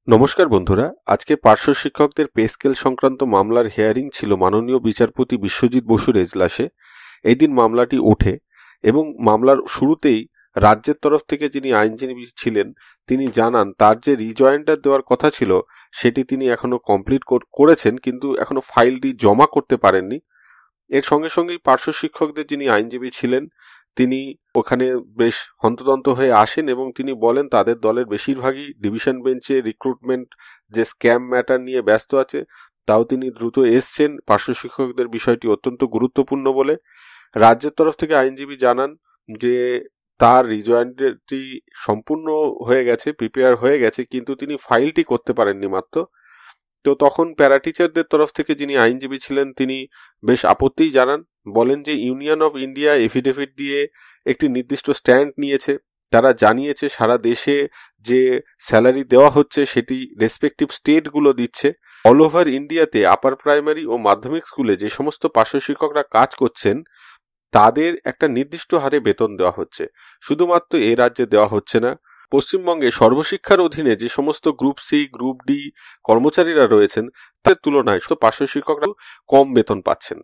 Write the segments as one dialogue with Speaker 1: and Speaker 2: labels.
Speaker 1: নমস্কার বন্ধুরা, আজকে পার্শ্ব শিক্ষকদের পে স্কেল সংক্রান্ত মামলার হিয়ারিং ছিল মাননীয় বিচারপতি বিশ্বজিৎ বসুর এজলাসে। এই দিন মামলাটি ওঠে এবং মামলার শুরুতেই রাজ্যের তরফ থেকে যিনি আইনজীবী ছিলেন তিনি জানান তার যে রিজয়েন্ডার দেওয়ার কথা ছিল সেটি তিনি এখনো কমপ্লিট করেছেন, কিন্তু এখনো ফাইলটি জমা করতে পারেননি। এর সঙ্গে সঙ্গেই পার্শ্ব শিক্ষকদের যিনি আইনজীবী ছিলেন তিনি ওখানে বেশ হন্তদন্ত হয়ে আসেন এবং তিনি বলেন তাদের দলের বেশিরভাগই ডিভিশন বেঞ্চে রিক্রুটমেন্ট যে স্ক্যাম ম্যাটার নিয়ে ব্যস্ত আছে, তাও তিনি দ্রুত এসছেন। পার্শ্ব শিক্ষকদের বিষয়টি অত্যন্ত গুরুত্বপূর্ণ বলে রাজ্যের তরফ থেকে আইনজীবী জানান যে তার রিজয়েন্ডারটি সম্পূর্ণ হয়ে গেছে, প্রিপেয়ার হয়ে গেছে, কিন্তু তিনি ফাইলটি করতে পারেননি মাত্র। তো তখন প্যারা টিচারদের তরফ থেকে যিনি আইনজীবী ছিলেন তিনি বেশ আপত্তি জানান, বলেন যে ইউনিয়ন অফ ইন্ডিয়া এফিডেভিট দিয়ে একটি নির্দিষ্ট স্ট্যান্ড নিয়েছে। তারা জানিয়েছে সারা দেশে যে স্যালারি দেওয়া হচ্ছে সেটি রেসপেক্টিভ স্টেটগুলো দিচ্ছে। অল ওভার ইন্ডিয়াতে আপার প্রাইমারি ও মাধ্যমিক স্কুলে যে সমস্ত পার্শ্ব শিক্ষকরা কাজ করছেন তাদের একটা নির্দিষ্ট হারে বেতন দেওয়া হচ্ছে, শুধুমাত্র এ রাজ্যে দেওয়া হচ্ছে না। পশ্চিমবঙ্গে সর্বশিক্ষার অধীনে যে সমস্ত গ্রুপ সি গ্রুপ ডি কর্মচারীরা রয়েছেন তাদের তুলনায় পার্শ্ব শিক্ষকরা কম বেতন পাচ্ছেন।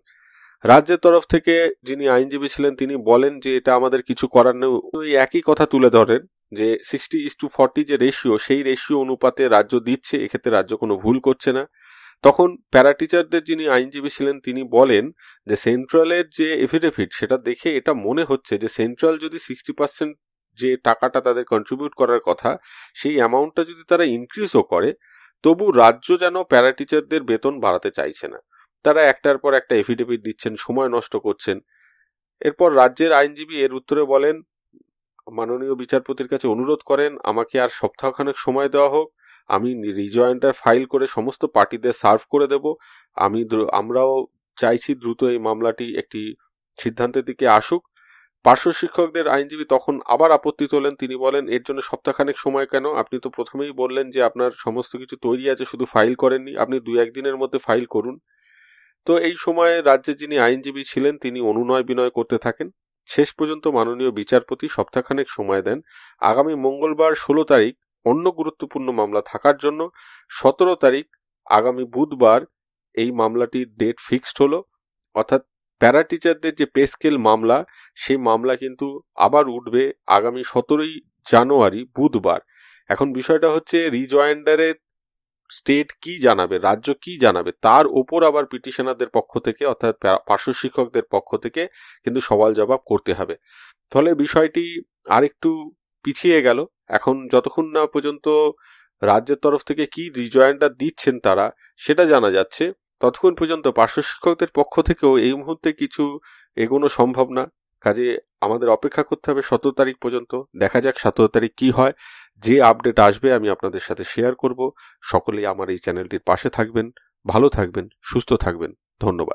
Speaker 1: রাজ্যের তরফ থেকে যিনি আইনজীবী ছিলেন তিনি বলেন যে এটা আমাদের কিছু করার নেই। একই কথা তুলে ধরেন যে 60:40 যে রেশিও, সেই রেশিও অনুপাতে রাজ্য দিচ্ছে, এক্ষেত্রে রাজ্য কোনো ভুল করছে না। তখন প্যারা টিচারদের যিনি আইনজীবী ছিলেন তিনি বলেন যে সেন্ট্রালের যে এফিডেভিট সেটা দেখে এটা মনে হচ্ছে যে সেন্ট্রাল যদি 60% যে টাকাটা তাদের কন্ট্রিবিউট করার কথা সেই অ্যামাউন্টটা যদি তারা ইনক্রিজও করে, তবু রাজ্য যেন প্যারা টিচারদের বেতন বাড়াতে চাইছে না। তারা একটার পর একটা এফিডেভিট দিচ্ছেন, সময় নষ্ট করছেন। এরপর রাজ্যের আইনজীবী এর উত্তরে বলেন, মাননীয় বিচারপতির কাছে অনুরোধ করেন আমাকে আর সপ্তাহখানেক সময় দেওয়া হোক, আমি রিজয়েন্ডার ফাইল করে সমস্ত পার্টিদের সার্ভ করে দেব। আমরাও চাইছি দ্রুত এই মামলাটি একটি সিদ্ধান্তের দিকে আসুক। পার্শ্ব শিক্ষকদের আইনজীবী তখন আবার আপত্তি তোলেন, তিনি বলেন এর জন্য সপ্তাহখানেক সময় কেন? আপনি তো প্রথমেই বললেন যে আপনার সমস্ত কিছু তৈরি আছে, শুধু ফাইল করেননি, আপনি 2-1 দিনের মধ্যে ফাইল করুন। তো এই সময়ে রাজ্যে যিনি আইনজীবী ছিলেন তিনি অনুনয় বিনয় করতে থাকেন। শেষ পর্যন্ত মাননীয় বিচারপতি সপ্তাহখানেক সময় দেন। আগামী মঙ্গলবার 16 তারিখ অন্য গুরুত্বপূর্ণ মামলা থাকার জন্য 17 তারিখ আগামী বুধবার এই মামলাটির ডেট ফিক্সড হলো। অর্থাৎ প্যারা টিচারদের যে পে স্কেল মামলা, সেই মামলা কিন্তু আবার উঠবে আগামী 17 জানুয়ারি বুধবার। এখন বিষয়টা হচ্ছে রিজয়েন্ডারে স্টেট কি জানাবে, রাজ্য কি জানাবে, তার ওপর আবার পিটিশনারদের পক্ষ থেকে অর্থাৎ পার্শ্ব শিক্ষকদের পক্ষ থেকে কিন্তু সওয়াল জবাব করতে হবে। ফলে বিষয়টি আরেকটু পিছিয়ে গেল। এখন যতক্ষণ না পর্যন্ত রাজ্যের তরফ থেকে কি রিজয়েন্ডার দিচ্ছেন তারা সেটা জানা যাচ্ছে, ততক্ষণ পর্যন্ত পার্শ্ব শিক্ষকদের পক্ষ থেকেও এই মুহূর্তে কিছু এগোনো সম্ভব না। কাজে আমাদের অপেক্ষা করতে হবে 17 তারিখ পর্যন্ত। দেখা যাক 17 তারিখ কি হয়। যে আপডেট আসবে আমি আপনাদের সাথে শেয়ার করব। সকলেই আমার এই চ্যানেলটির পাশে থাকবেন, ভালো থাকবেন, সুস্থ থাকবেন। ধন্যবাদ।